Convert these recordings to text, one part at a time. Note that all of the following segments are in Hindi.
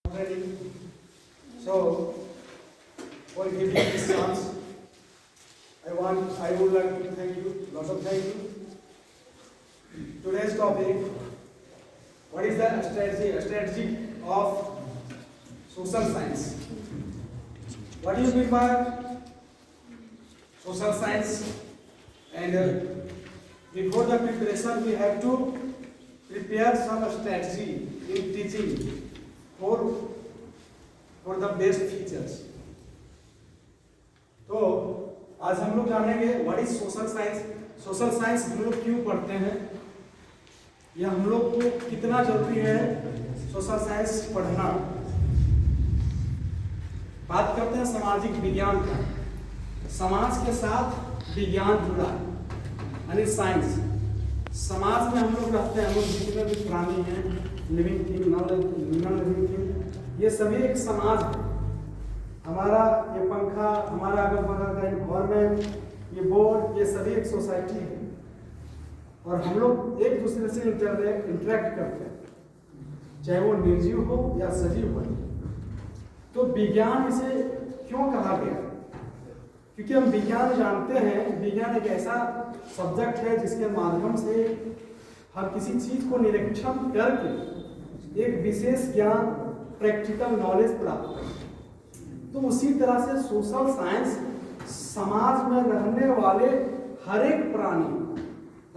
Already. So, for giving this chance, I would like to thank you, lot of thank you. Today's topic, what is the strategy of social science? What do you mean by social science? And before the preparation, we have to prepare some strategy in teaching for the best features. तो आज हम लोग जानेंगे what is social science. Social science हम लोग क्यों पढ़ते हैं, या हम लोग को कितना जरूरी है सोशल साइंस पढ़ना. बात करते हैं सामाजिक विज्ञान का. समाज के साथ विज्ञान जुड़ा है, यानी साइंस. समाज में हम लोग रहते हैं, हम लोग जितने भी प्राणी हैं, living thing, non living thing, ये सभी एक समाज है. हमारा ये पंखा, हमारा अगल बगल का एनवायरमेंट, ये बोर्ड, ये सभी एक सोसाइटी है. और हम लोग एक दूसरे से इंटरेक्ट करते हैं, चाहे वो निर्जीव हो या सजीव हो. तो विज्ञान इसे क्यों कहा गया? क्योंकि हम विज्ञान जानते हैं, विज्ञान एक ऐसा सब्जेक्ट है जिसके माध्यम से हम किसी चीज को निरीक्षण करके एक विशेष ज्ञान, प्रैक्टिकल नॉलेज प्राप्त करते हैं. तो उसी तरह से सोशल साइंस समाज में रहने वाले हर एक प्राणी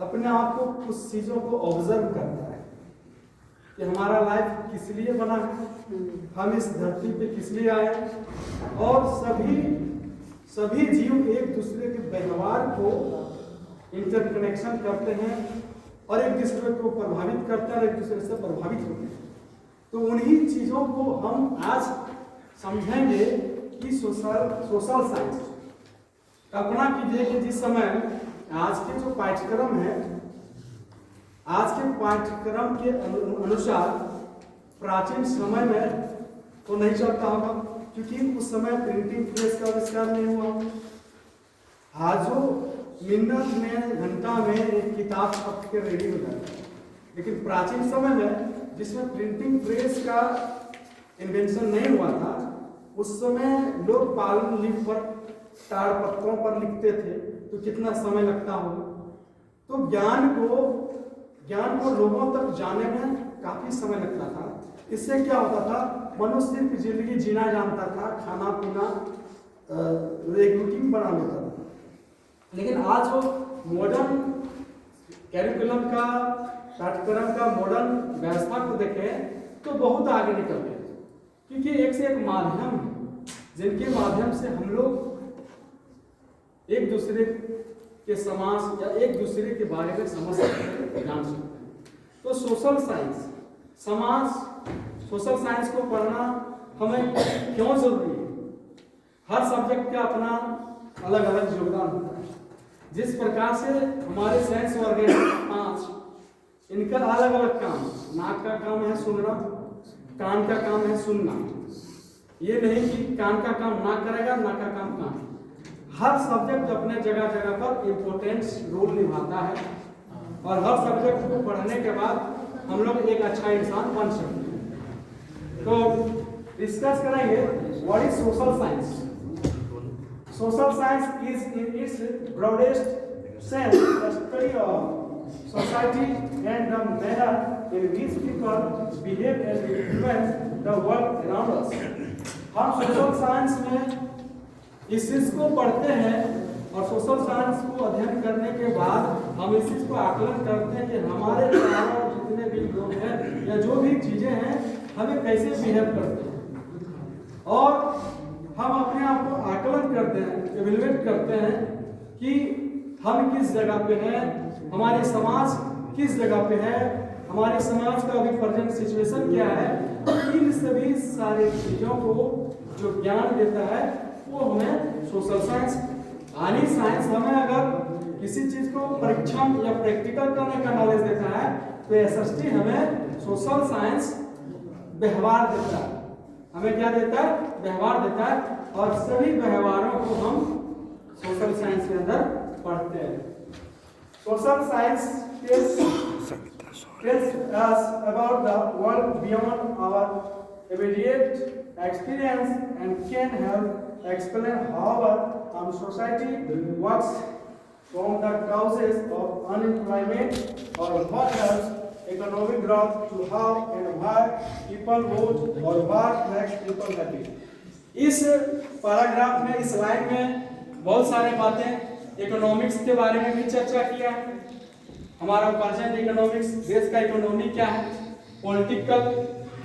अपने आप को कुछ चीजों को ऑब्जर्व करता है कि हमारा लाइफ किस लिए बना है, हम इस धरती पे किस लिए आए. और सभी जीव एक दूसरे के व्यवहार को इंटरकनेक्शन करते हैं और एक दूसरे को प्रभावित करते हैं और एक दूसरे से प्रभावित होते हैं. तो उन्हीं चीजों को हम आज समझेंगे कि सोशल साइंस. कल्पना कीजिए कि जिस समय आज के जो पाठ्यक्रम है, आज के पाठ्यक्रम के अनुसार प्राचीन समय में तो नहीं चलता होगा, क्योंकि उस समय प्रिंटिंग प्रेस का आविष्कार नहीं हुआ. आज जो मिनट में, घंटा में एक किताब छप के रेडी हो जाता है. लेकिन प्राचीन समय में जिसमें प्रिंटिंग प्रेस का इन्वेंशन नहीं हुआ था, उस समय लोग पालन लीफ पर, ताड़ पत्रों पर लिखते थे. तो कितना समय लगता होगा. तो ज्ञान को लोगों तक जाने में काफी समय लगता था. इससे क्या होता था, मनुष्य की जिंदगी जीना जानता था, खाना पीना एक रूटीन बना लेता था. लेकिन आज जो मॉडर्न कैरिकुलम का, पाठ्यक्रम का मॉडर्न व्यवस्था को देखें तो बहुत आगे निकल गए. क्योंकि एक से एक माध्यम है जिनके माध्यम से हम लोग एक दूसरे के समाज या एक दूसरे के बारे में समझ सकते हैं, जान सकते हैं. तो सोशल साइंस को पढ़ना हमें क्यों जरूरी है? हर सब्जेक्ट का अपना अलग अलग योगदान होता है. जिस प्रकार से हमारे सेंस ऑर्गन 5, इनका अलग अलग काम. नाक का काम है सुनना, कान का काम है सुनना. ये नहीं कि कान का काम नाक करेगा, नाक का काम कान. हर सब्जेक्ट अपने जगह जगह पर इम्पोर्टेंस रोल निभाता है. और हर सब्जेक्ट को पढ़ने के बाद हम लोग एक अच्छा इंसान बन सकते हैं. तो डिस्कस करेंगे what is social science. Social science is in its broadest sense the study of society and the manner in which people behave and influence the world around us. हम सोशल साइंस में इस चीज को पढ़ते हैं और सोशल साइंस को अध्ययन करने के बाद हम इस चीज को आकलन करते हैं कि हमारे चारों जितने भी लोग हैं या जो भी चीजें हैं हमें कैसे बिहेव करते हैं. और हम अपने आप को आकलन करते हैं, एवेल्युएट करते हैं कि हम किस जगह पे हैं, हमारे समाज किस जगह पे है, हमारे समाज का अभी प्रेजेंट सिचुएशन क्या है. इन सभी सारी चीजों को जो ज्ञान देता है वो हमें सोशल साइंस. यानी साइंस हमें अगर किसी चीज को परीक्षण या प्रैक्टिकल करने का नॉलेज देता है तो एसएसटी हमें सोशल साइंस व्यवहार देता है. हमें क्या देता है? व्यवहार देता है. और सभी व्यवहारों को हम सोशल साइंस के अंदर पढ़ते हैं. Social science tells us about the world beyond our immediate experience and can help explain how society works from the causes of unemployment or what helps economic growth to how and why people vote or what makes people happy. इस पैराग्राफ में, इस लाइन में बहुत सारे बातें इकोनॉमिक्स के बारे में भी चर्चा किया है। हमारा प्रेजेंट इकोनॉमिक्स, देश का इकोनॉमी क्या है,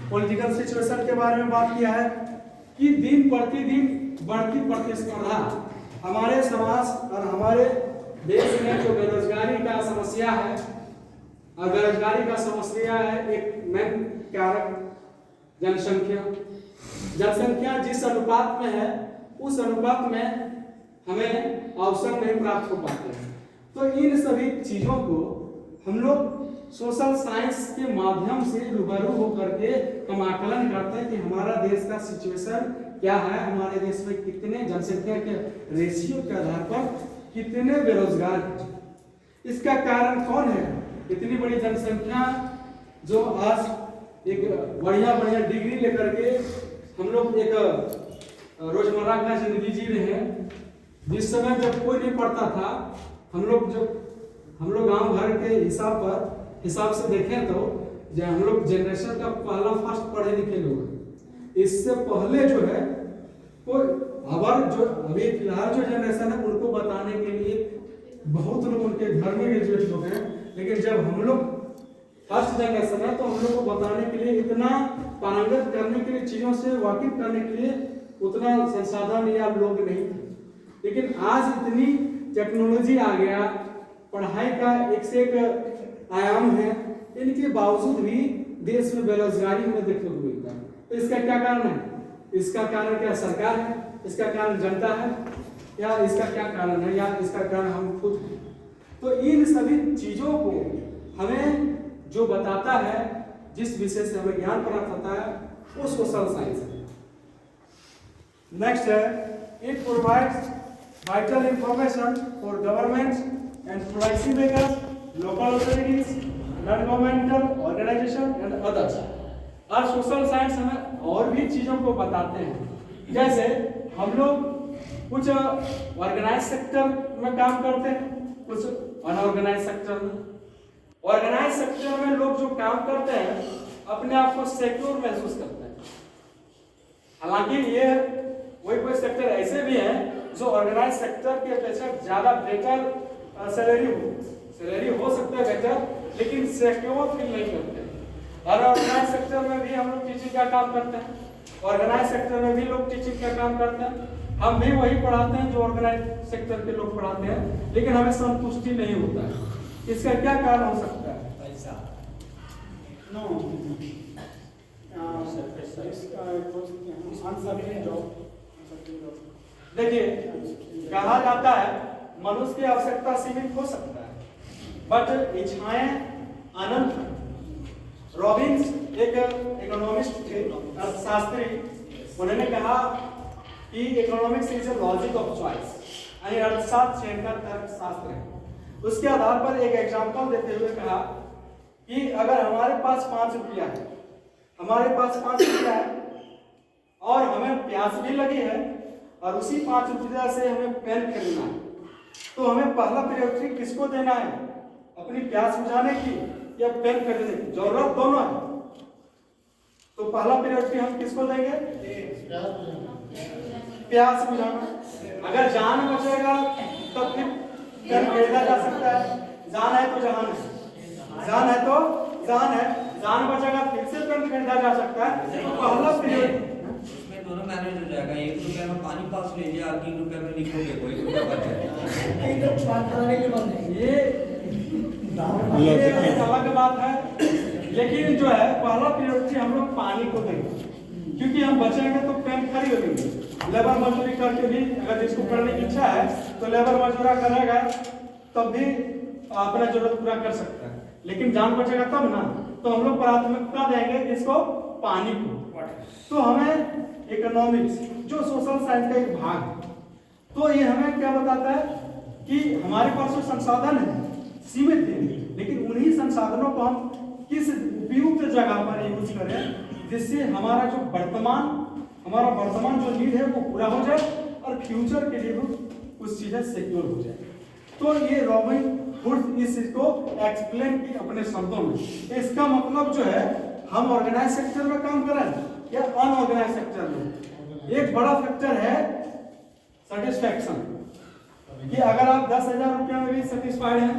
पॉलिटिकल सिचुएशन के बारे में बात किया है कि दिन प्रतिदिन बढ़ती प्रतिस्पर्धा हमारे समाज और हमारे देश में जो बेरोजगारी का समस्या है, और बेरोजगारी का समस्या है एक मेन कारक जनसंख्या जिस अनुपात में है उस अनुपात में हमें अवसर नहीं प्राप्त हो पाते हैं। तो इन सभी चीजों को हम लोग सोशल साइंस के माध्यम से रूबरू होकर के हम आकलन करते हैं कि हमारा देश का सिचुएशन क्या है, हमारे देश में कितने जनसंख्या के रेशियो के आधार पर कितने बेरोजगार हैं, इसका कारण कौन है। इतनी बड़ी जनसंख्या जो आज एक बढ़िया डिग्री लेकर के हम लोग एक रोजमर्रा का जिंदगी जी रहे हैं। जिस समय जब कोई नहीं पढ़ता था, हम लोग गांव घर के हिसाब से देखें तो हम लोग जनरेशन का पहला फर्स्ट पढ़े लिखे लोग हैं। इससे पहले जो है अभी फिलहाल जो जनरेशन है उनको बताने के लिए बहुत लोग उनके घर में ग्रेजुएट लोग हैं, लेकिन जब हम लोग फर्स्ट जनरेशन है तो हम लोग को बताने के लिए, इतना पारंगत करने के लिए, चीजों से वाकिफ करने के लिए उतना संसाधन या लोग नहीं थे। लेकिन आज इतनी टेक्नोलॉजी आ गया, पढ़ाई का एक से एक आयाम है, इनके बावजूद भी देश में बेरोजगारी हमें देखने को मिलता है। तो इसका क्या कारण है? इसका कारण क्या सरकार है, इसका कारण जनता है, या इसका क्या कारण है, या इसका कारण हम खुद हैं? तो इन सभी चीजों को हमें जो बताता है, जिस विषय से हमें ज्ञान प्राप्त होता है, वो सोशल साइंस है। नेक्स्ट है, it provides vital information for government and policy makers, local authorities, non governmental organisation and others. और सोशल साइंस हमें और भी चीजों को बताते हैं, जैसे हम लोग कुछ ऑर्गेनाइज सेक्टर में काम करते हैं, कुछ अनऑर्गेनाइज सेक्टर में। ऑर्गेनाइज सेक्टर में लोग जो काम करते हैं अपने आप को सिक्योर महसूस करते हैं। हालांकि ये कोई सेक्टर ऐसे भी हैं जो ऑर्गेनाइज सेक्टर की अपेक्षा ज्यादा बेटर सैलरी हो सकता है बेटर, लेकिन सिक्योर फील नहीं करते। और ऑर्गेनाइज सेक्टर में भी हम लोग टीचिंग का काम करते हैं, ऑर्गेनाइज सेक्टर में भी लोग टीचिंग का काम करते हैं। हम भी वही पढ़ाते हैं जो ऑर्गेनाइज सेक्टर के लोग पढ़ाते हैं, लेकिन हमें संतुष्टि नहीं होता है। इसका क्या कारण हो सकता है? पैसा। देखिए, कहा जाता है मनुष्य की आवश्यकता सीमित हो सकता है, बट इच्छाएं अनंत हैं। रॉबिन्स एक इकोनॉमिस्ट थे, अर्थशास्त्री, उन्होंने कहा कि economics is a logic of choice, यानी अर्थशास्त्र चयन का तर्कशास्त्र है। उसके आधार पर एक एग्जांपल देते हुए कहा कि अगर हमारे पास 5 रुपया है, और हमें प्यास भी लगी है और उसी 5 रुपया से हमें पेन खरीदना है, तो हमें पहला प्रायोरिटी किसको देना है? अपनी प्यास बुझाने की या पेन खरीदने की? जरूरत दोनों है, तो पहला प्रायोरिटी हम किसको देंगे? प्यास बुझाना। अगर जान बचेगा तो फिर पेन खरीदा जा सकता है। जान है तो जहान है, जान है तो जान है, जान बचेगा फिर से पेन खरीदा जा सकता है। तो पहला प्रायोरिटी दोनों मैनेज हो जाएगा। 1 रुपया में पानी पास ले लिया, 3 रुपया में लिखोगे, कोई रुपया बच जाएगा। ये अलग बात है, लेकिन जो है पहला प्रायोरिटी हम लोग पानी को देंगे, क्योंकि हम बचेंगे तो पेन खरीद लेंगे। लेबर मजदूरी करके भी अगर जिसको करने की इच्छा है तो लेबर मजदूरा करेगा, तब भी अपना जरूरत पूरा कर सकता है, लेकिन जान बचेगा तब ना। तो हम लोग प्राथमिकता देंगे किसको? पानी को। तो हमें इकोनॉमिक्स जो सोशल साइंस का एक भाग है, तो ये हमें क्या बताता है कि हमारे पास जो संसाधन है सीमित है, लेकिन उन्हीं संसाधनों को हम किस उपयुक्त जगह पर यूज करें, जिससे हमारा वर्तमान जो नीड है वो पूरा हो जाए और फ्यूचर के लिए भी कुछ चीजें सिक्योर हो जाए। तो ये रॉबिन हुड इस चीज को एक्सप्लेन की अपने शब्दों में। इसका मतलब जो है हम ऑर्गेनाइज सेक्टर में काम करें या अनऑर्गेनाइज सेक्टर में, एक बड़ा फैक्टर है सेटिस्फैक्शन, कि अगर आप 10,000 रुपया में भी सेटिस्फाइड हैं,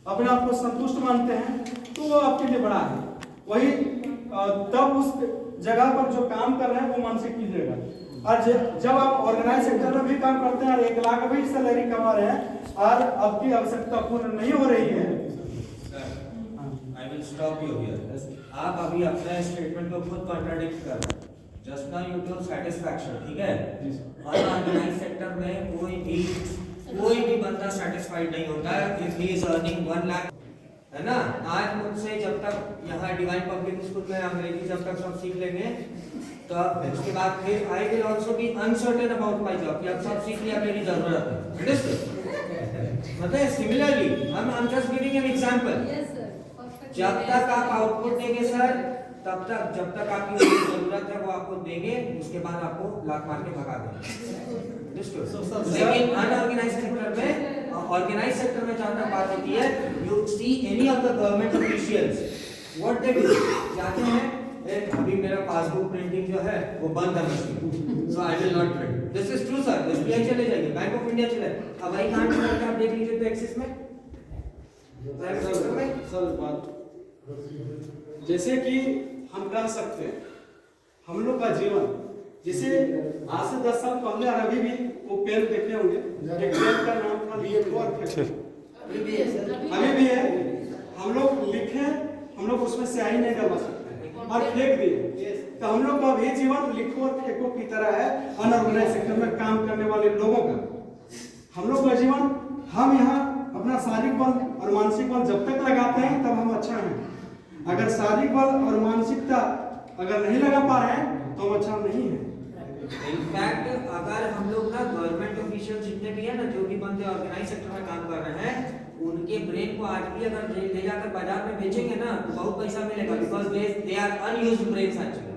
अपने आप को संतुष्ट मानते हैं, तो वो आपके लिए बड़ा है। वही तब उस जगह पर जो काम कर रहे हैं वो मन से कीजिएगा। और जब आप ऑर्गेनाइज सेक्टर में भी काम करते हैं और 1 लाख भी सैलरी कमा रहे हैं और आपकी आवश्यकता पूर्ण नहीं हो रही है, I will stop you here. आप अभी अपने स्टेटमेंट को खुद कॉन्ट्राडिक्ट कर रहे हैं। Just now you told satisfaction, ठीक है? अनऑर्गेनाइज सेक्टर में कोई भी बंदा सेटिस्फाइड नहीं होता है if he is earning 1 lakh, है ना? आज मुझसे जब तक यहाँ डिवाइन पब्लिक स्कूल में अंग्रेजी जब तक सब सीख लेंगे, तो उसके बाद फिर I will also be uncertain about my job, कि अब सब सीख लिया, मेरी जरूरत है। अंडरस्टूड? मतलब similarly I am just giving an example. जब तक आप आउटपुट देंगे सर, तब तक जब तक आपकी जरूरत है वो आपको देंगे, उसके बाद आपको लात मार के भगा देंगे। लेकिन अनऑर्गेनाइज सेक्टर में, ऑर्गेनाइज सेक्टर में जहां तक बात होती है, you see any of the government officials what they do, जाते हैं अभी मेरा पासबुक प्रिंटिंग जो है वो बंद है machine, so I will not print. This is true sir, SBI चले जाइए, बैंक ऑफ इंडिया चले, अब आई कांट करके आप देख लीजिए तो एक्सिस में सर बात जैसे कि हम कह सकते हैं हम लोग का जीवन, जैसे आज से 10 साल पहले और अभी भी वो पेन देखे होंगे, एक पेन का नाम था अभी भी है। हम लोग लिखे, हम लोग उसमें स्याही नहीं डलवा सकते और फेंक दिए, तो हम लोग का भी जीवन लिखो और फेंको की तरह है अनऑर्गेनाइज सेक्टर में काम करने वाले लोगों का। हम लोग का जीवन, हम यहाँ अपना शारीरिक बल और मानसिक बल जब तक लगाते हैं तब हम अच्छा हैं। अगर शारीरिक बल और मानसिकता अगर नहीं लगा पा रहे हैं तो हम अच्छा नहीं है। इनफैक्ट अगर हम लोग ना गवर्नमेंट ऑफिशियल जितने भी है ना, जो भी बंदे ऑर्गेनाइज सेक्टर में काम कर रहे हैं, उनके ब्रेन को आज भी अगर ले जाकर बाजार में बेचेंगे ना तो बहुत पैसा मिलेगा, because they are unused brains actually,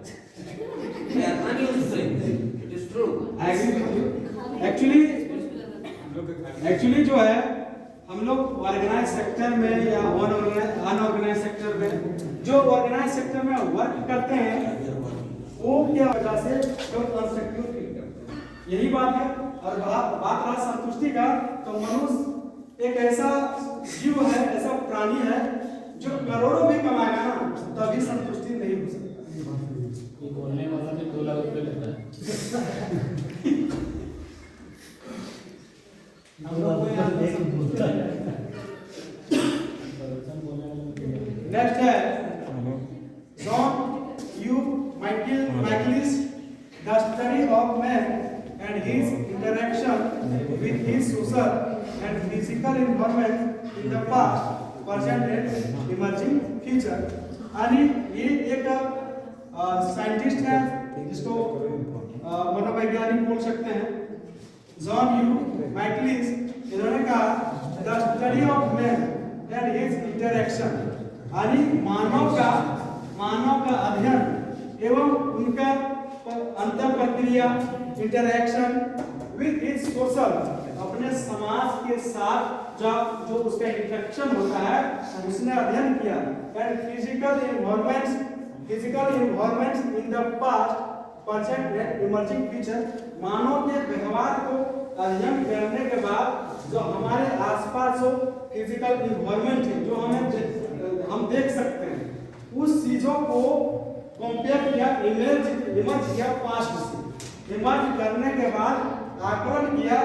they are unused brains, it is true. Actually जो है हम लोग ऑर्गेनाइज सेक्टर में या अनऑर्गेनाइज सेक्टर में, जो ऑर्गेनाइज सेक्टर में वर्क करते हैं वो क्या वजह से जो अनसिक्योर फील करते हैं, यही बात है। और बात रहा संतुष्टि का, तो मनुष्य एक ऐसा जीव है, ऐसा प्राणी है जो करोड़ों भी कमाएगा ना तभी संतुष्टि नहीं हो सकती। बोलने वाला भी 2 लाख रुपए लेता है। नेक्स्ट है John you Michaelis, the study of man and his interaction with his social and physical environment in the past, present and emerging future. यानी ये एक साइंटिस्ट है जिसको मनोवैज्ञानिक बोल सकते हैं, जॉन यू माइकलिस। इन्होंने कहा the study of man and his interaction, यानी मानव का अध्ययन एवं उनका अंतर प्रक्रिया, इंटरैक्शन विद हिज सोशल, अपने समाज के साथ जो उसका इंटरेक्शन होता है उसने अध्ययन किया, and physical environments in the past, present and emerging future. मानव के व्यवहार को अध्ययन करने के बाद जो हमारे आसपास जो फिजिकल इन्वायरमेंट है, जो हम देख सकते हैं, उस चीजों को कंपेयर किया, इमर्ज किया पास्ट से। इमर्ज करने के बाद आकलन किया,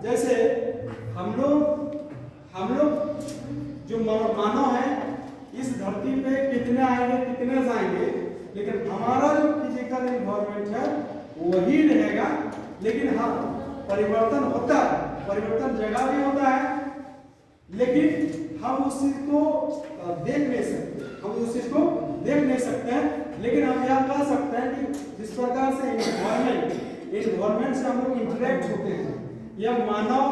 जैसे हम लोग जो मानव है इस धरती पे कितने आएंगे कितने जाएंगे, लेकिन हमारा जो फिजिकल इन्वायरमेंट है वही रहेगा। लेकिन हाँ, परिवर्तन होता है, परिवर्तन जगह भी होता है, लेकिन हम उस चीज को देख नहीं सकते हैं। लेकिन हम यह कह सकते हैं कि जिस प्रकार से इन्वायरमेंट से हम लोग इंटरेक्ट होते हैं, यह मानव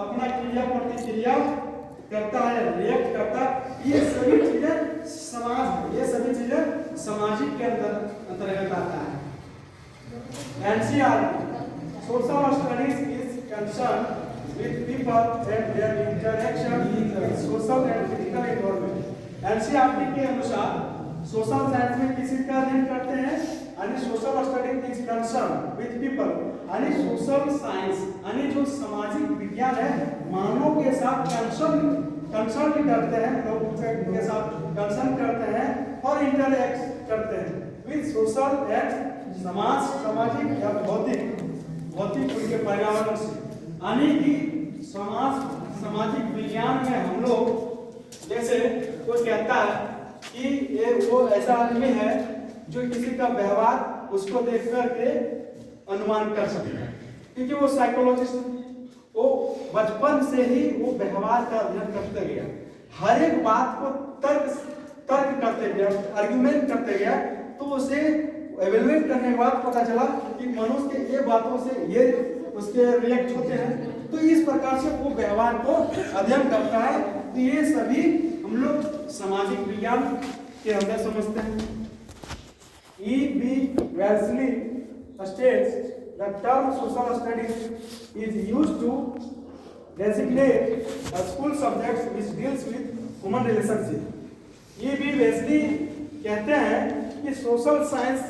अपना क्रिया प्रतिक्रिया करता है, रिएक्ट करता है, ये सभी चीजें समाज है, ये सभी चीजें सामाजिक के अंदर अंतर्गत आता है। NCERT Social Studies is concerned with people and their interaction with social and physical environment। NCERT के अनुसार सोशल साइंस में किसी का अध्ययन करते हैं यानी social study is concern with people यानी सोशल साइंस यानी जो सामाजिक विज्ञान है मानव के साथ कंसर्न करते हैं, लोगों के साथ कंसर्न करते हैं और इंटरैक्ट करते हैं विद सोशल एंड सामाजिक या भौतिक उनके पर्यावरण से यानी कि सामाजिक विज्ञान में हम लोग जैसे कोई कहता है कि ये वो ऐसा आदमी है जो किसी का व्यवहार उसको देख करके अनुमान कर सकता है, क्योंकि वो साइकोलॉजिस्ट वो बचपन से ही वो व्यवहार का अध्ययन करते गया, हर एक बात को तर्क करते गया, आर्गुमेंट करते गया, तो उसे एवेलुएट करने के बाद पता चला कि मनुष्य के ये बातों से ये उसके रिएक्ट होते हैं, तो इस प्रकार से वो व्यवहार को अध्ययन करता है। तो ये सभी हम लोग सामाजिक विज्ञान के अंदर समझते हैं। E.B. Wellesley states the term social studies is used to designate a school subject which deals with human relationship। E.B. Wellesley कहते हैं कि सोशल साइंस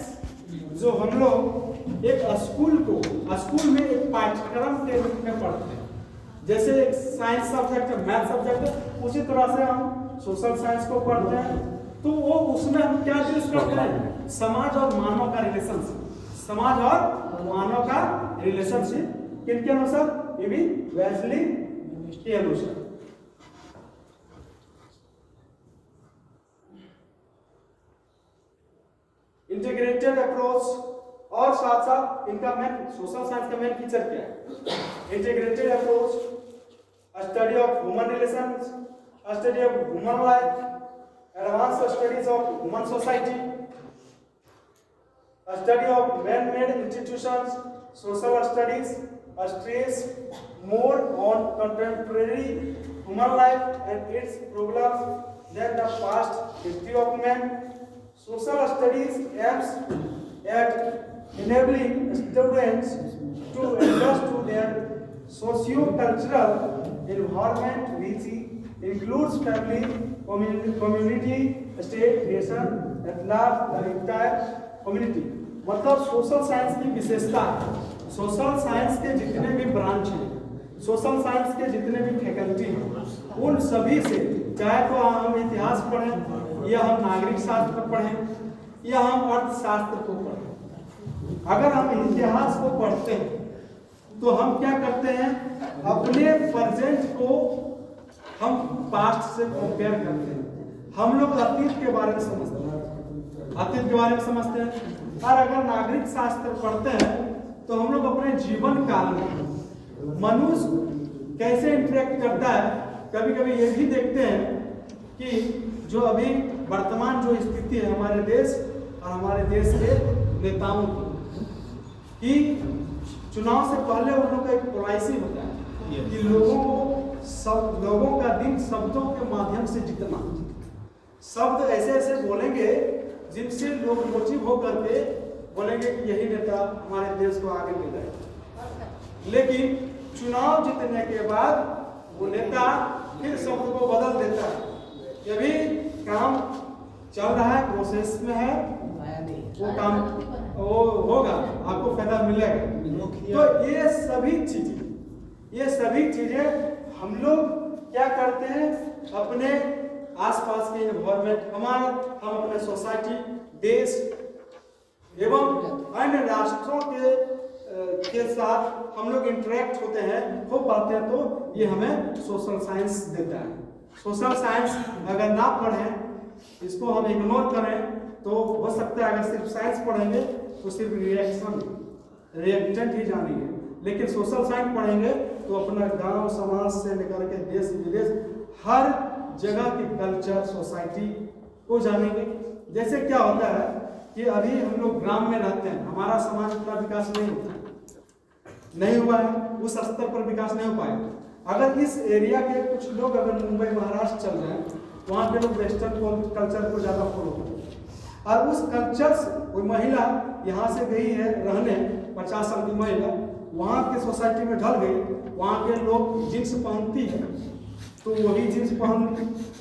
जो हम लोग एक स्कूल में एक पाठ्यक्रम के रूप में पढ़ते हैं, जैसे एक साइंस सब्जेक्ट है, मैथ सब्जेक्ट है, उसी तरह से हम सोशल साइंस को पढ़ते हैं। तो वो उसमें हम क्या चीज करते हैं, समाज और मानव का रिलेशनशिप, समाज और मानव का रिलेशनशिप किनके अनुसार, E.B. वेल्सली के अनुसार। इंटीग्रेटेड अप्रोच और साथ साथ इनका मेन सोशल साइंस का मेन फीचर क्या है, integrated approach, study of human relations, study of human life, advance studies of human society, study of man-made institutions, social studies stress more on contemporary human life and its problems than the past history of man। Social studies aims at enabling students to adjust to their socio-cultural environment which includes family, community, state, nation, at large the entire community। मतलब सोशल साइंस की विशेषता, सोशल साइंस के जितने भी ब्रांच हैं, सोशल साइंस के जितने भी फैकल्टी हैं, उन सभी से, चाहे तो हम इतिहास पढ़ें या हम नागरिक शास्त्र पढ़ें या हम अर्थशास्त्र को पढ़ें, अगर हम इतिहास को पढ़ते हैं तो हम क्या करते हैं, अपने प्रेजेंट को हम पास्ट से कंपेयर करते हैं, हम लोग अतीत के बारे में समझते हैं, और अगर नागरिक शास्त्र पढ़ते हैं तो हम लोग अपने जीवन काल में मनुष्य कैसे इंटरेक्ट करता है, कभी कभी ये भी देखते हैं कि जो अभी वर्तमान जो स्थिति है हमारे देश और हमारे देश के नेताओं की, चुनाव से पहले उन लोगों का एक पॉलिसी होता है कि लोगों का दिन शब्दों के माध्यम से जीतना, शब्द ऐसे ऐसे बोलेंगे जिनसे लोग मोटिव होकर के बोलेंगे कि यही नेता हमारे देश को आगे ले जाएगा, लेकिन चुनाव जीतने के बाद वो नेता फिर शब्द को बदल देता है। ये भी काम चल रहा है, प्रोसेस में है, वो काम वो होगा, आपको फायदा मिलेगा। तो ये सभी चीजें हम लोग क्या करते हैं, अपने आसपास के एनवायरमेंट, हम अपने सोसाइटी, देश एवं अन्य राष्ट्रों के साथ हम लोग इंटरेक्ट हो पाते हैं, तो ये हमें सोशल साइंस देता है। सोशल साइंस अगर ना पढ़ें, इसको हम इग्नोर करें, तो हो सकता है अगर सिर्फ साइंस पढ़ेंगे तो सिर्फ रिएक्टेंट ही जानेंगे, लेकिन सोशल साइंस पढ़ेंगे तो अपना गांव समाज से लेकर के देश विदेश हर जगह की कल्चर सोसाइटी को जानेंगे। जैसे क्या होता है कि अभी हम लोग ग्राम में रहते हैं, हमारा समाज इतना विकास नहीं हुआ है, उस स्तर पर विकास नहीं हो पाया। अगर इस एरिया के कुछ लोग अगर मुंबई महाराष्ट्र चल जाए, वहाँ पे लोग वेस्टर्न कल्चर को ज़्यादा फॉलो करते हैं, और उस कल्चर से कोई महिला यहाँ से गई है रहने, 50 साल की महिला वहाँ के सोसाइटी में ढल गई, वहाँ के लोग जींस पहनती है तो वही जींस पहन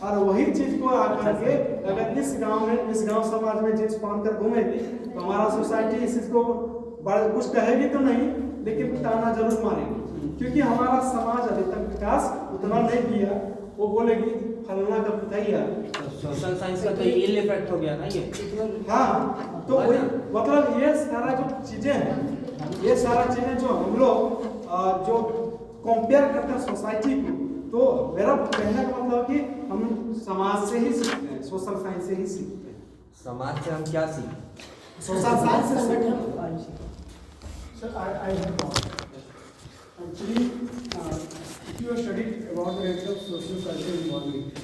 और वही चीज को आकर के अगर इस गांव समाज में जींस पहनकर घूमेगी तो हमारा सोसाइटी इस चीज को कुछ कहेगी तो नहीं, लेकिन ताना जरूर मारेगी, क्योंकि हमारा समाज अभी तक विकास उतना नहीं किया। वो बोलेगी फलना का पुतैया। सोशल साइंस का तो इल इफेक्ट हो गया ना ये। हाँ, तो वही मतलब ये सारा जो चीजें हैं, ये सारा चीजें जो हम लोग जो कंपेयर करते हैं सोसाइटी को, तो मेरा कहने का मतलब कि हम समाज से ही सीखते हैं, सोशल साइंस से ही सीखते हैं। समाज से हम क्या सीखते? सोशल साइंस से सीखते हैं। Sir, I have actually, if you are studied about the area of social cultural involvement,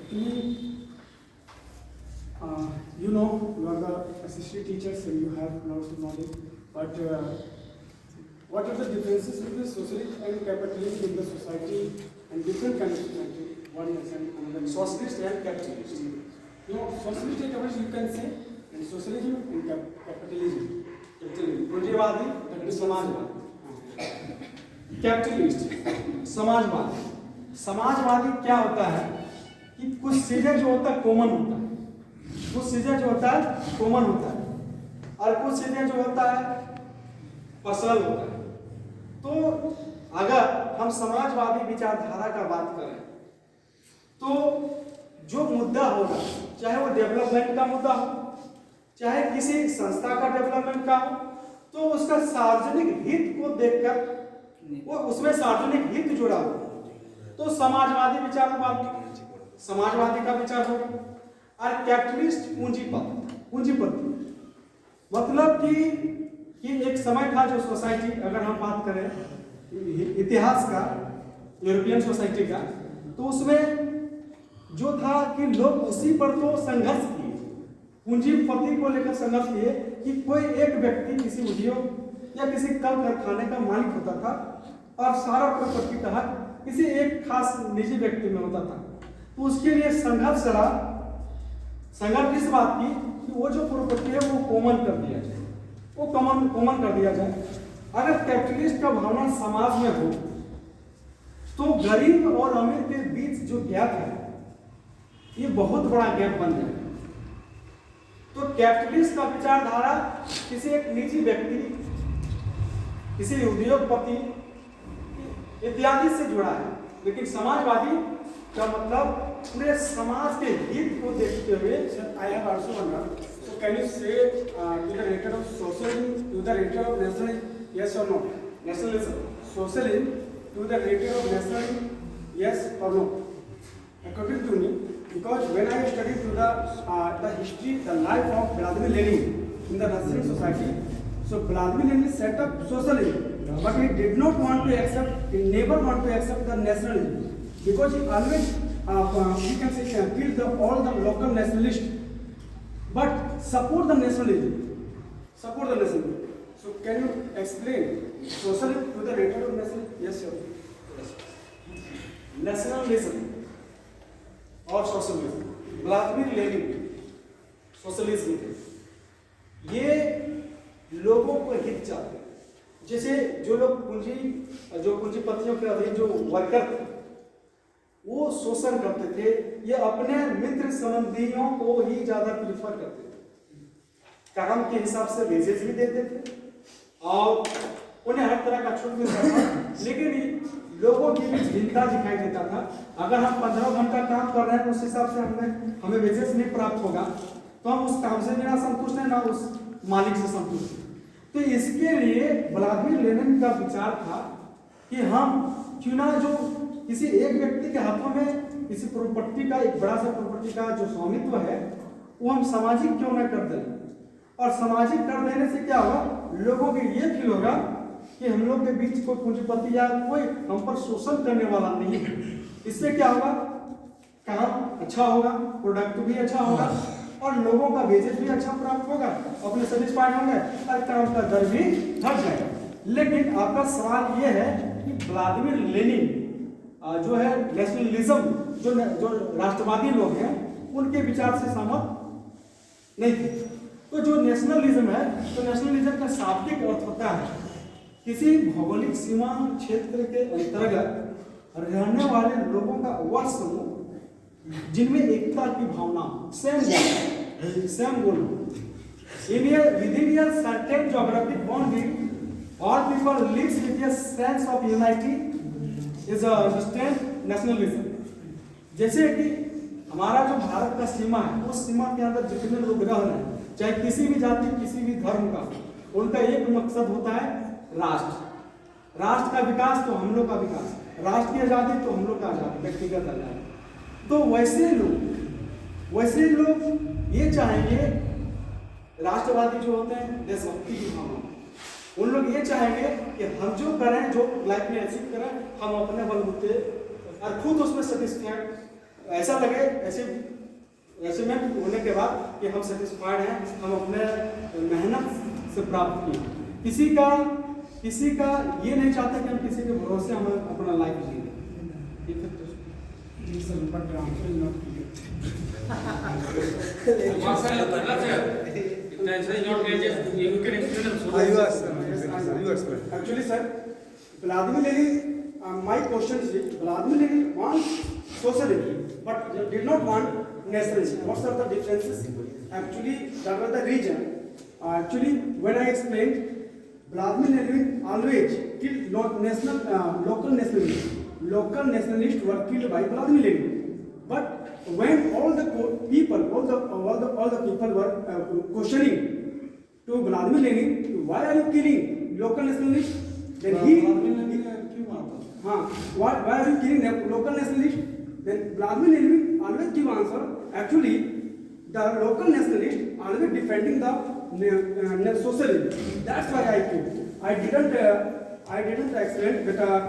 actually, you know, you are the assistant teachers and you have lots of knowledge, but what are the differences between socialist and capitalist in the society and different kinds of society? One is another. Socialist and capitalist. No, socialist and capitalist you can say, and socialism and capitalism. पूंजीवादी, समाजवादी। कैपिटलिस्ट, समाजवादी। समाजवादी क्या होता है कि कुछ चीजें जो होता है कॉमन होता है, कुछ चीजें जो होता है कॉमन होता है, और कुछ चीजें जो होता है पर्सनल होता है। तो अगर हम समाजवादी विचारधारा का बात करें तो जो मुद्दा होगा, चाहे वो डेवलपमेंट का मुद्दा हो, चाहे किसी संस्था का डेवलपमेंट का हो, तो उसका सार्वजनिक हित को देखकर वो उसमें सार्वजनिक हित जुड़ा हो तो समाजवादी का विचार होगा। और कैपिटलिस्ट पूंजीपति मतलब कि एक समय था जो सोसाइटी, अगर हम बात करें इतिहास का, यूरोपियन सोसाइटी का, तो उसमें जो था कि लोग उसी पर तो संघर्ष किए, पूंजीपति को लेकर संघर्ष किए कि कोई एक व्यक्ति किसी उद्योग या किसी कल कारखाने का मालिक होता था और सारा प्रॉपर्टी का हक किसी एक खास निजी व्यक्ति में होता था। तो उसके लिए संघर्ष चला। संघर्ष इस बात की कि वो जो प्रॉपर्टी है वो कॉमन कर दिया जाए, वो कॉमन कर दिया जाए। अगर कैपिटलिस्ट का भावना समाज में हो तो गरीब और अमीर के बीच जो गैप है ये बहुत बड़ा गैप बन जाए। तो कैपिटलिस्ट का विचारधारा किसी एक निजी व्यक्ति, किसी उद्योगपति इत्यादि से जुड़ा है, लेकिन समाजवादी का मतलब पूरे समाज के हित को देखते हुए। Sir, I have also wondered. So, can you say to the related of socialism to the related of nationalism, yes or no? Nationalism, Socialism to the related of nationalism, yes or no? According to me, because when I studied to the history, the life of Vladimir Lenin in the Russian society, so Vladimir Lenin set up socialism, but he did not want to accept, he never want to accept the nationalism, because he always, we can say, killed all the local nationalists, but support the nationalism. So can you explain socialism to the related of nationalism? Yes, sir. Nationalism और सोशलिज्म, व्लादिमीर लेनिन सोशलिज्म के ये लोगों को हित चाहते हैं। जैसे जो लोग पूंजीपतियों के अधीन जो वर्कर थे वो शोषण करते थे, ये अपने मित्र संबंधियों को ही ज्यादा प्रिफर करते थे, काम के हिसाब से वेजेस भी देते थे और उन्हें हर तरह का छूट मिलता था, लेकिन लोगों की भी चिंता दिखाई देता था। अगर हम 15 घंटा काम कर रहे हैं तो उस हिसाब से हमें वेजेस नहीं प्राप्त होगा, तो हम उस काम से भी ना संतुष्ट हैं, ना उस मालिक से संतुष्ट हैं। तो इसके लिए व्लादिमीर लेनिन का विचार था कि हम क्यों ना जो किसी एक व्यक्ति के हाथों में किसी प्रॉपर्टी का, एक बड़ा सा प्रॉपर्टी का जो स्वामित्व है वो हम सामाजिक क्यों ना कर दें, और सामाजिक कर देने से क्या होगा, लोगों को ये फील होगा कि हम लोग के बीच कोई पूंजीपति या कोई हम पर शोषण करने वाला नहीं है। इससे क्या होगा, काम अच्छा होगा, प्रोडक्ट भी अच्छा होगा और लोगों का वेजेस भी अच्छा प्राप्त होगा, अपने सेटिस्फाइड होंगे और काम का दर भी घट जाएगा। लेकिन आपका सवाल ये है कि व्लादिमीर लेनिन जो है नेशनलिज्म, जो राष्ट्रवादी लोग हैं उनके विचार से सहमत नहीं थे। तो जो नेशनलिज्म है, तो नेशनलिज्म का शाब्दिक अर्थ होता है किसी भौगोलिक सीमा क्षेत्र के अंतर्गत रहने वाले लोगों का वह समूह जिनमें एकता की भावना, same goal within a certain geographic boundary, all people lives with a sense of unity is a understand nationalism। जैसे कि हमारा जो भारत का सीमा है, उस सीमा के अंदर जितने लोग रह रहे हैं, चाहे किसी भी जाति, किसी भी धर्म का, उनका एक मकसद होता है राष्ट्र। राष्ट्र का विकास तो हम लोग का विकास, राष्ट्र की आजादी तो हम लोग का आजादी, व्यक्तिगत आजादी। तो वैसे लोग ये चाहेंगे, राष्ट्रवादी जो होते हैं, देशभक्ति की भावना, उन लोग ये चाहेंगे कि हम जो करें, जो लाइफ में अचीव करें, हम अपने बलबूते और खुद उसमें सेटिस्फाइड ऐसा लगे, ऐसे में होने के बाद कि हम सेटिस्फाइड हैं, हम अपने मेहनत से प्राप्त किए। किसी का ये नहीं चाहता कि हम किसी के भरोसे हम अपना लाइफ जिए। Actually, sir, Vladimir Lenin, my question is, Vladimir Lenin wants socialism, but did not want nationalism. What are the differences? Actually, that was the reason. Actually, when I explained, Vladimir Lenin always killed local nationalists. Local nationalists were killed by Vladimir Lenin. But when all the people were questioning to Vladimir Lenin, why are you killing local nationalists? Then why are you killing local nationalists? Then Vladimir Lenin always give answer. Actually, the local nationalists always defending the socialism. That's why I killed. I didn't explain that.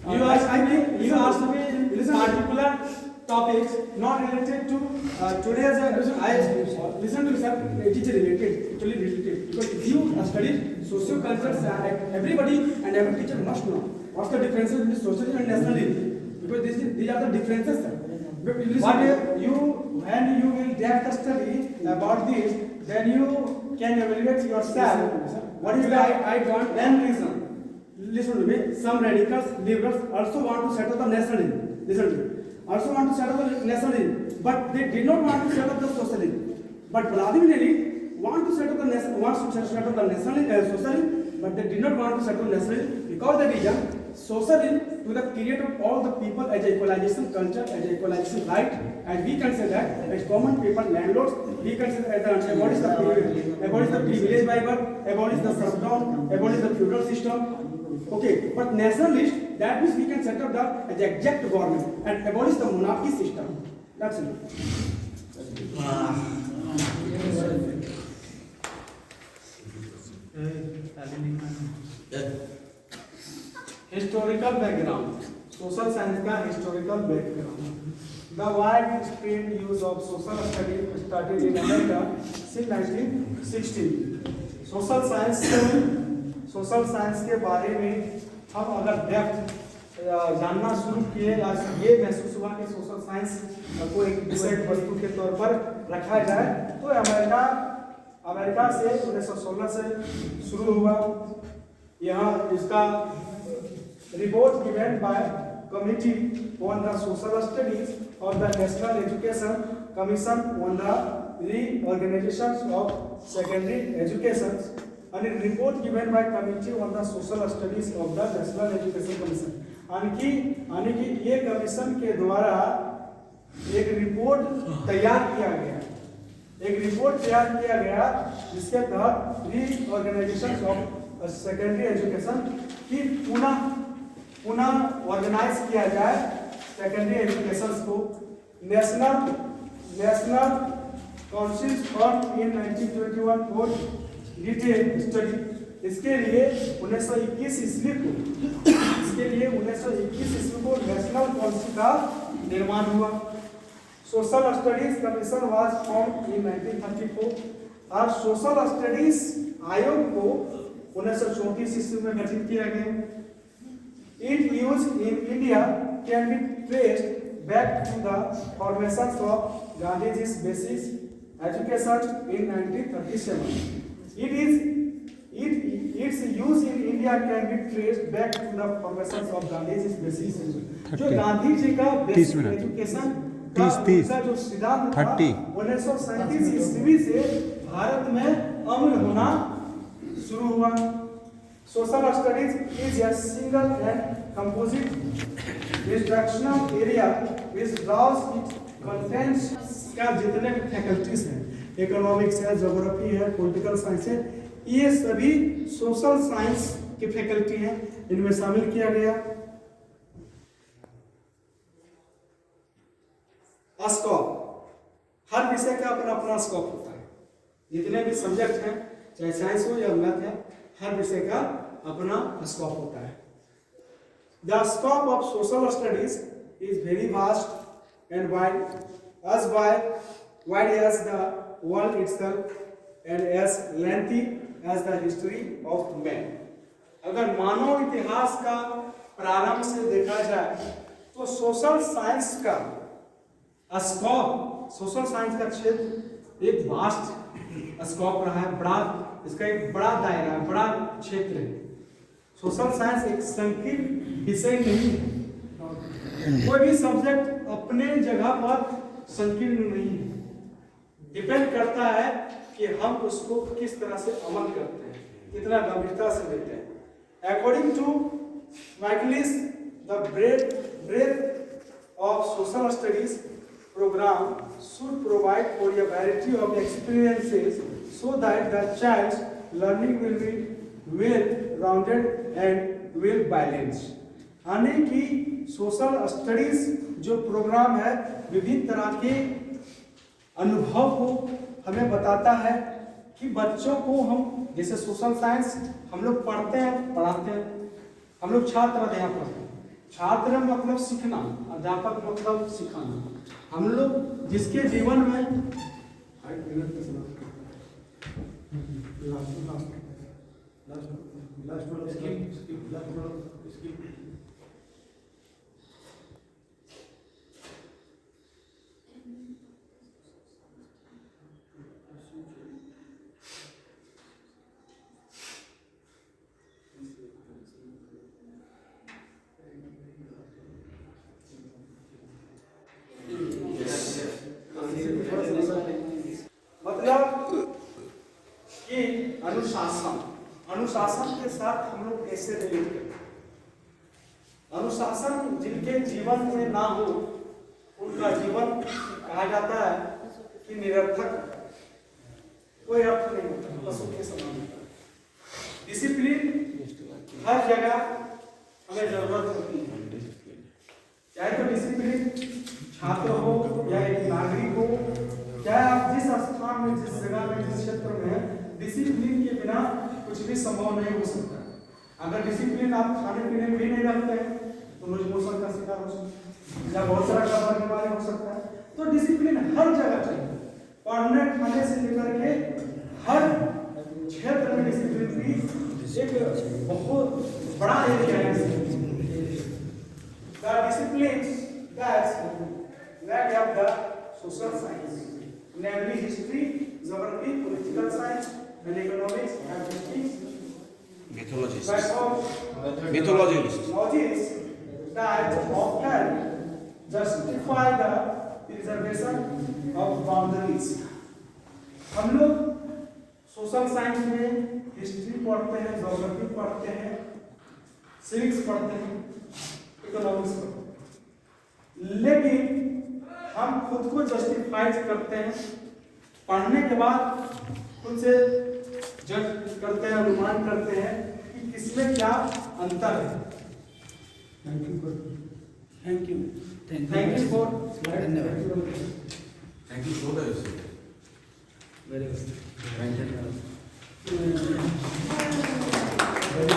You asked me particular topics not related to today's. Listen to me, sir. It is related, actually related. Because if you study socio-cultures, everybody and every teacher must know what's the differences between socialism and nationalism. Because these are the differences, sir. When you will depth study about this, then you can evaluate yourself. What is the main reason? Listen to me. Some radicals, liberals also want to set up the nationalism. Listen to me. Also want to set up the nationalism, but they did not want to set up the socialism. But Vladimir Lenin wants to set up the socialism, but they did not want to set up nationalism because the reason socialism to the create of all the people as equalization culture, as equalization right, and we can say that as common people, landlords, we can say that abolish the privilege by birth, abolish the serfdom, abolish the feudal system. Okay, but nationalist, that means we can set up the exact government and abolish the monarchy system. That's it. Historical background. Social science का historical background. The widespread use of social study started in America since 1960. Social science के बारे में हम अगर डेप्थ जानना शुरू किए, आज ये महसूस हुआ कि सोशल साइंस को एक विषय वस्तु के तौर पर रखा जाए, तो अमेरिका से 1916 से शुरू हुआ। यहाँ इसका report given by committee on the social studies of the national education commission on the reorganisation of secondary education and a report given by committee on the social studies of the national education commission। यानी कि ये कमीशन के द्वारा एक रिपोर्ट तैयार किया गया जिसके तहत रीऑर्गेनाइजेशन ऑफ सेकेंडरी एजुकेशन की पुनः ऑर्गेनाइज किया जाए सेकेंडरी एजुकेशन को। National council form in 1921 for detail study. इसके लिए 1921 ईस्वी को नेशनल काउंसिल का निर्माण हुआ। Social studies commission was form in 1934 और सोशल स्टडीज आयोग को 1934 ईस्वी में गठित किया गया। It use in India can be traced back to the formations of Gandhi's basis education in 1937. Its use in India can be traced back to the professors of Gandhi's basic जो गांधी जी का बेसिक एजुकेशन का जो सिद्धांत था 1937 ईस्वी से भारत में अमल होना शुरू हुआ। Social studies is a single and composite instructional area which draws its contents का जितने भी फैकल्टीज हैं, इकोनॉमिक्स है, ज्योग्राफी है, पॉलिटिकल साइंस है, ये सभी सोशल साइंस की फैकल्टी हैं, इनमें शामिल किया गया। स्कोप, हर विषय का अपना अपना स्कोप होता है। जितने भी सब्जेक्ट हैं, चाहे साइंस हो या मैथ है, हर विषय का अपना स्कोप होता है। The scope of social studies is very vast and wide as wide as the world itself and as lengthy as the history of man. अगर मानव इतिहास का प्रारंभ से देखा जाए तो सोशल साइंस का स्कोप, सोशल साइंस का क्षेत्र एक वास्ट स्कोप रहा है, बड़ा, इसका एक बड़ा दायरा है, बड़ा क्षेत्र है। सोशल साइंस एक संकीर्ण विषय नहीं है। कोई भी सब्जेक्ट अपने जगह पर संकीर्ण नहीं है, डिपेंड करता है कि हम उसको किस तरह से अमल करते हैं, कितना गंभीरता से लेते हैं। According to McLeish, the breadth of social studies program should provide for a variety of experiences so that the child's learning will be well rounded and well balanced. यानी कि सोशल स्टडीज जो प्रोग्राम है विभिन्न तरह के अनुभव को हमें बताता है कि बच्चों को हम, जैसे सोशल साइंस हम लोग पढ़ते हैं, पढ़ाते हैं, हम लोग छात्र अध्यापक हैं। छात्र मतलब सीखना, अध्यापक मतलब सिखाना। हम लोग जिसके जीवन में मतलब कि अनुशासन के साथ हम लोग कैसे रिलेट करते हैं। अनुशासन जिनके जीवन में ना हो उनका जीवन कहा जाता है कि निरर्थक, कोई अर्थ नहीं होता, पशु के समान होता है। डिसिप्लिन हर जगह हमें जरूरत होती है, चाहे तो डिसिप्लिन छात्र हो या एक नागरिक हो, चाहे आप जिस स्थान में, जिस जगह में, जिस क्षेत्र में है, डिसिप्लिन के बिना कुछ भी संभव नहीं हो सकता। अगर डिसिप्लिन आप खाने पीने में भी नहीं रखते हैं तो लूज मोशन का शिकार हो सकता है या बहुत सारा कमर बीमारी हो सकता है। तो डिसिप्लिन हर जगह चाहिए, पढ़ने खाने से लेकर के हर क्षेत्र में डिसिप्लिन की एक बहुत बड़ा एरिया है। The disciplines that have the social science, namely history, geography, political science, and economics, and Mythologists that often justify the preservation of boundaries. हम लोग सोशल साइंस में हिस्ट्री पढ़ते हैं, ज्योग्राफी पढ़ते हैं, सिविक्स पढ़ते हैं, इकोनॉमिक्स पढ़ते हैं, लेकिन हम खुद को जस्टिफाइड करते हैं, पढ़ने के बाद खुद से जज करते हैं, अनुमान करते हैं कि किसमें क्या अंतर है। Thank you for Thank you so much. Very good.